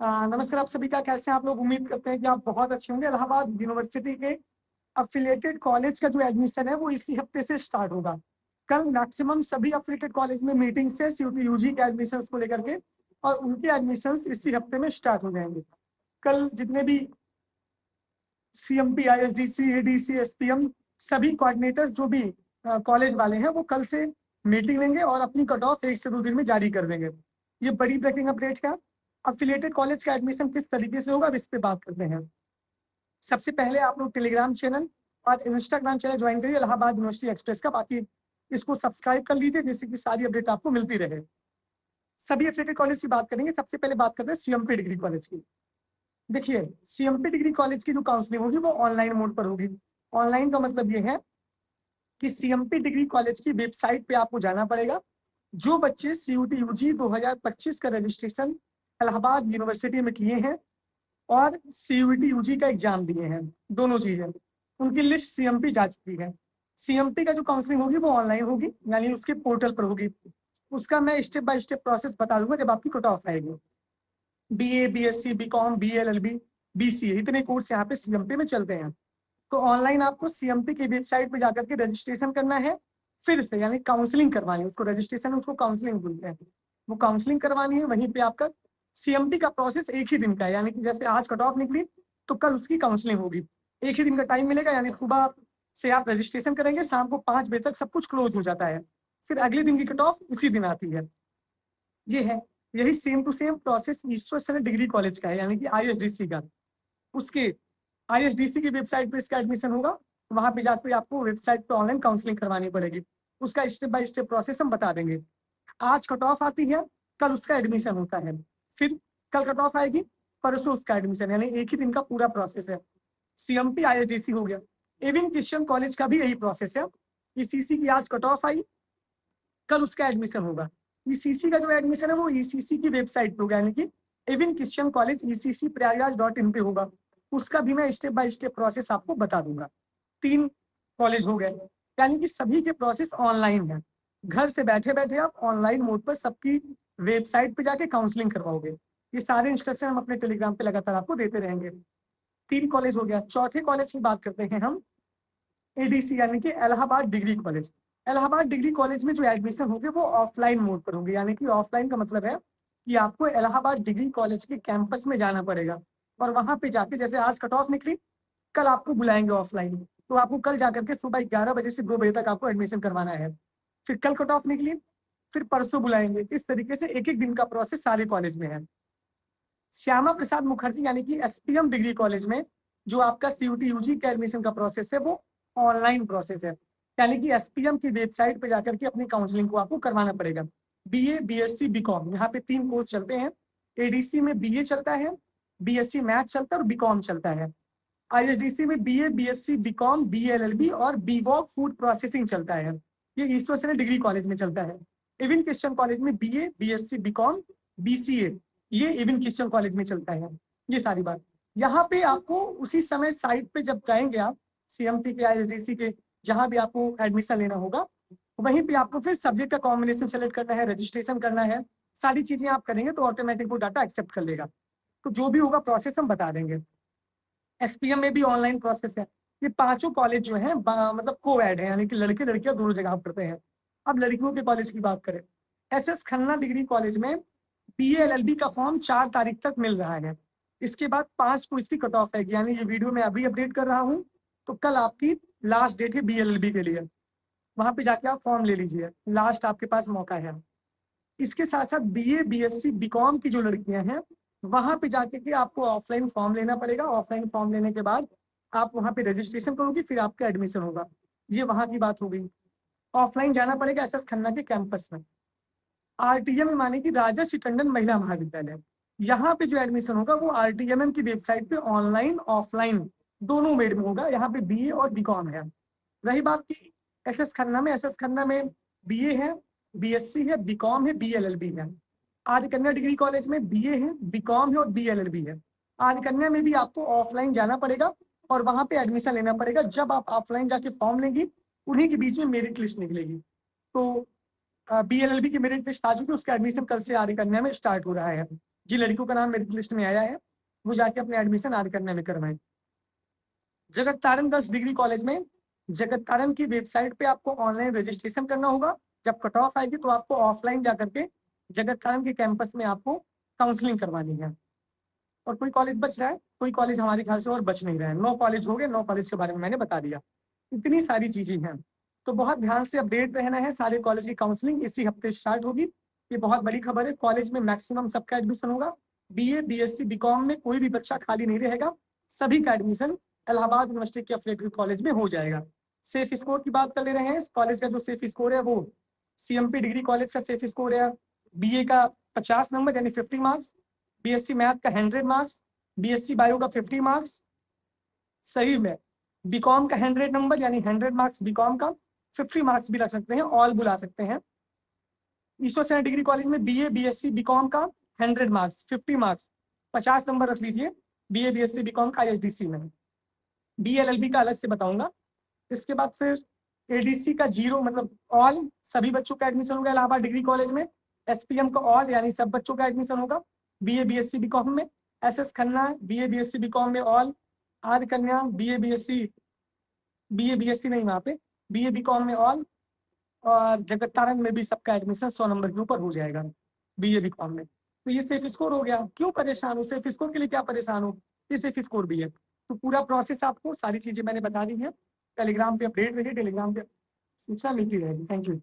नमस्कार आप सभी का, कैसे हैं आप लोग? उम्मीद करते हैं कि आप बहुत अच्छे होंगे। इलाहाबाद यूनिवर्सिटी के अफ़िलिएटेड कॉलेज का जो एडमिशन है वो इसी हफ्ते से स्टार्ट होगा। कल मैक्सिमम सभी अफ़िलिएटेड कॉलेज में मीटिंग्स है सीयूटी यूजी के एडमिशन्स को लेकर के, और उनके एडमिशन्स इसी हफ्ते में स्टार्ट हो जाएँगे। कल जितने भी सीएमपी, आईएसडीसी, एडीसी, एसपीएम सभी कोऑर्डिनेटर्स जो भी कॉलेज वाले हैं वो कल से मीटिंग लेंगे और अपनी कट ऑफ 1 से 2 दिन में जारी कर देंगे। ये बड़ी ब्रेकिंग अपडेट है। अफ़िलिएटेड कॉलेज का एडमिशन किस तरीके से होगा अब इस पे बात करते हैं। सबसे पहले आप लोग टेलीग्राम चैनल और इंस्टाग्राम चैनल ज्वाइन करिए इलाहाबाद यूनिवर्सिटी एक्सप्रेस का। बाकी इसको सब्सक्राइब कर लीजिए जिससे कि सारी अपडेट आपको मिलती रहे। सभी अफ़िलिएटेड कॉलेज की बात करेंगे। सबसे पहले बात करते हैं सीएमपी डिग्री कॉलेज की। देखिए, सीएमपी डिग्री कॉलेज की जो काउंसलिंग होगी वो ऑनलाइन मोड पर होगी। ऑनलाइन का मतलब ये है कि सीएमपी डिग्री कॉलेज की वेबसाइट पे आपको जाना पड़ेगा। जो बच्चे सीयूटी यूजी 2025 का रजिस्ट्रेशन इलाहाबाद यूनिवर्सिटी में किए हैं और सीयूटी यूजी का एग्जाम दिए हैं, दोनों चीजें, उनकी लिस्ट सीएमपी जा चुकी है। सीएमपी का जो काउंसलिंग होगी वो ऑनलाइन होगी, यानी उसके पोर्टल पर होगी। उसका मैं स्टेप बाय स्टेप प्रोसेस बता दूंगा जब आपकी कट ऑफ आएगी। BA, BSc, BCom, BLLB, BCA इतने कोर्स यहाँ पे सीएमपी में चलते हैं। तो ऑनलाइन आपको सीएमपी की वेबसाइट पे जाकर के रजिस्ट्रेशन करना है, फिर से यानी काउंसलिंग करवानी है। उसको रजिस्ट्रेशन, उसको काउंसलिंग बोलते हैं। वो काउंसलिंग करवानी है, वहीं पे आपका सीएमपी का प्रोसेस एक ही दिन का है, यानी कि जैसे आज कट ऑफ निकली तो कल उसकी काउंसलिंग होगी। एक ही दिन का टाइम मिलेगा, यानी सुबह से आप रजिस्ट्रेशन करेंगे, शाम को 5 बजे तक सब कुछ क्लोज हो जाता है। फिर अगले दिन की कट ऑफ उसी दिन आती है। ये है, यही same to same process Ishwar degree college का है, यानी कि आईएसडीसी का। उसके आईएसडीसी की वेबसाइट पे इसका एडमिशन होगा, वहाँ पे जाकर आपको वेबसाइट पे ऑनलाइन काउंसलिंग करवानी पड़ेगी। उसका स्टेप बाय स्टेप प्रोसेस हम बता देंगे। आज कट ऑफ आती है, कल उसका एडमिशन होता है। फिर कल कट ऑफ आएगी, परसों उसका एडमिशन, यानी एक ही दिन का पूरा प्रोसेस है। सीएमपी आईएसडीसी हो गया। एविन क्रिश्चियन कॉलेज का भी यही प्रोसेस है। ईसीसी की आज कट ऑफ आई, कल उसका एडमिशन होगा। ईसीसी का जो एडमिशन है वो ईसीसी की वेबसाइट पे होगा, यानी कि एविन क्रिश्चियन कॉलेज ईसीसी प्रयागराज.in पे होगा। उसका भी मैं स्टेप बाय स्टेप प्रोसेस आपको बता दूंगा। 3 कॉलेज हो गए, यानी कि सभी के प्रोसेस ऑनलाइन है। घर से बैठे-बैठे आप ऑनलाइन मोड पर सबकी वेबसाइट पे जाके काउंसलिंग करवाओगे। ये सारे इंस्ट्रक्शन हम अपने टेलीग्राम पे लगातार आपको देते रहेंगे। 3 कॉलेज हो गया। चौथे कॉलेज की बात करते हैं हम, एडीसी यानी कि Allahabad degree college. Allahabad degree college में जो एडमिशन होंगे वो ऑफलाइन मोड पर होंगे, यानी कि ऑफलाइन का मतलब है कि आपको इलाहाबाद डिग्री कॉलेज के कैंपस में जाना पड़ेगा और वहां पे जाके, जैसे आज कट ऑफ निकली, कल आपको बुलाएंगे ऑफलाइन। तो आपको कल जाकर के सुबह 11 बजे से 2 बजे तक आपको एडमिशन करवाना है। फिर कल कट ऑफ निकली, फिर परसों बुलाएंगे। इस तरीके से एक एक दिन का प्रोसेस सारे कॉलेज में है। श्यामा प्रसाद मुखर्जी यानी कि एसपीएम डिग्री कॉलेज में जो आपका सीयूटी यूजी का एडमिशन का प्रोसेस है वो ऑनलाइन प्रोसेस है, यानी कि एसपीएम की वेबसाइट पे जाकर के अपनी काउंसलिंग को आपको करवाना पड़ेगा। बीए, बीएससी, बीकॉम, यहाँ पे 3 कोर्स चलते हैं। एडीसी में बीए चलता है, बीएससी मैथ चलता है और बीकॉम चलता है। आईएसडीसी में बीए, बीएससी, बीकॉम, बीएलएलबी और बीवॉक फूड प्रोसेसिंग चलता है। ये ईश्वर डिग्री कॉलेज में चलता है। इविन क्रिश्चियन कॉलेज में बीए, बीएससी, बीकॉम, बीसीए, ये इविन क्रिश्चियन कॉलेज में चलता है। ये सारी बात यहाँ पे आपको उसी समय साइट पे जब जाएंगे आप, सीएमपी के, आईएसडीसी के, जहां भी आपको एडमिशन लेना होगा, वहीं पे आपको फिर सब्जेक्ट का कॉम्बिनेशन सेलेक्ट करना है, रजिस्ट्रेशन करना है। सारी चीजें आप करेंगे तो ऑटोमेटिक वो डाटा एक्सेप्ट कर लेगा। तो जो भी होगा प्रोसेस हम बता देंगे। एसपीएम में भी ऑनलाइन प्रोसेस है। ये पांचों कॉलेज जो है मतलब को-एड है, यानी कि लड़के लड़कियां दोनों जगह पढ़ते हैं। अब लड़कियों के कॉलेज की बात करें, एसएस खन्ना डिग्री कॉलेज में बीएलएलबी का फॉर्म 4 तारीख तक मिल रहा है। इसके बाद 5 को इसकी कट ऑफ है, यानी ये वीडियो मैं अभी अपडेट कर रहा हूँ, तो कल आपकी लास्ट डेट है बीएलएलबी के लिए। वहां पे जाके आप फॉर्म ले लीजिए, लास्ट आपके पास मौका है। इसके साथ साथ बीए, बीएससी, बीकॉम की जो लड़कियां हैं, वहां पे जाके के आपको ऑफलाइन फॉर्म लेना पड़ेगा। ऑफलाइन फॉर्म लेने के बाद आप वहां पे रजिस्ट्रेशन करोगे, फिर आपका एडमिशन होगा। ये वहां की बात हो गई। ऑफलाइन जाना पड़ेगा एसएस खन्ना के कैंपस में। आरटीएम माने कि राजर्षि टंडन महिला महाविद्यालय, यहाँ पे जो एडमिशन होगा वो आरटीएमएम की वेबसाइट पे ऑनलाइन ऑफलाइन दोनों मेड में होगा। यहाँ पे बीए और बीकॉम है। रही बात की एसएस खन्ना में, एसएस खन्ना में बीए है, बीएससी है, बीकॉम है, बीएलएलबी है। आर्य कन्या डिग्री कॉलेज में बीए है, बीकॉम है और बीएलएलबी है। आर्य कन्या में भी आपको ऑफलाइन जाना पड़ेगा और वहां पे एडमिशन लेना पड़ेगा। जब आप ऑफलाइन जाके फॉर्म लेंगी, उन्हीं के बीच में मेरिट लिस्ट निकलेगी। तो बीएलएलबी की मेरिट लिस्ट आ चुकी है, उसका एडमिशन कल से आर्य कन्या में स्टार्ट हो रहा है। जिन लड़कियों का नाम मेरिट लिस्ट में आया है वो जाके अपने एडमिशन आर कन्या में करवाएं। जगत तारण गर्ल्स डिग्री कॉलेज में जगत तारण की वेबसाइट पे आपको ऑनलाइन रजिस्ट्रेशन करना होगा। जब कट ऑफ आएगी तो आपको ऑफलाइन जाकर के जगत तारण के कैंपस में आपको काउंसलिंग करवानी है। और कोई कॉलेज बच रहा है, कोई कॉलेज हमारे ख्याल से और बच नहीं रहा है। 9 कॉलेज हो गए, 9 कॉलेज के बारे में मैंने बता दिया। इतनी सारी चीजें हैं, तो बहुत ध्यान से अपडेट रहना है। सारे कॉलेज की काउंसलिंग इसी हफ्ते स्टार्ट होगी। ये बहुत बड़ी खबर है। कॉलेज में मैक्सिमम सबका एडमिशन होगा। बीए, बीएससी, बीकॉम में कोई भी बच्चा खाली नहीं रहेगा। सभी का एडमिशन इलाहाबाद यूनिवर्सिटी के अफिलिएटेड कॉलेज में हो जाएगा। सेफ स्कोर की बात कर ले रहे हैं। इस कॉलेज का जो सेफ स्कोर है वो सीएमपी डिग्री कॉलेज का सेफ स्कोर है बीए का 50 नंबर यानी 50 मार्क्स, बीएससी मैथ का 100 मार्क्स, बीएससी बायो का 50 मार्क्स, सही में बीकॉम का 100 नंबर यानी 100 मार्क्स बीकॉम का, 50 मार्क्स भी रख सकते हैं, ऑल बुला सकते हैं। ईश्वर सेना डिग्री कॉलेज में बीए, बीएससी, बीकॉम का 100 मार्क्स, 50 मार्क्स, 50 नंबर रख लीजिए बीए, बीएससी, बीकॉम का आईएसडीसी में। बीएलएलबी का अलग से बताऊंगा। इसके बाद फिर एडीसी का 0 मतलब ऑल, सभी बच्चों का एडमिशन होगा इलाहाबाद डिग्री कॉलेज में। एसपीएम का ऑल यानी सब बच्चों का एडमिशन होगा बीए, बीएससी, बीकॉम में। SS Khanna BA, BSc, BCom में all. R Kanya BA, BSc नहीं वहाँ पे, बीए, बीकॉम में ऑल। और जगत तारण में भी सबका एडमिशन 100 नंबर के ऊपर हो जाएगा बीए, बीकॉम में। तो ये सेफ स्कोर हो गया। क्यों परेशान हो? सेफ स्कोर के लिए क्या परेशान हो? ये सेफ स्कोर भी है। तो पूरा प्रोसेस आपको सारी चीजें मैंने बता दी है। टेलीग्राम पे अपडेट रहिए, टेलीग्राम पे सूचना मिलती रहेगी। Thank you.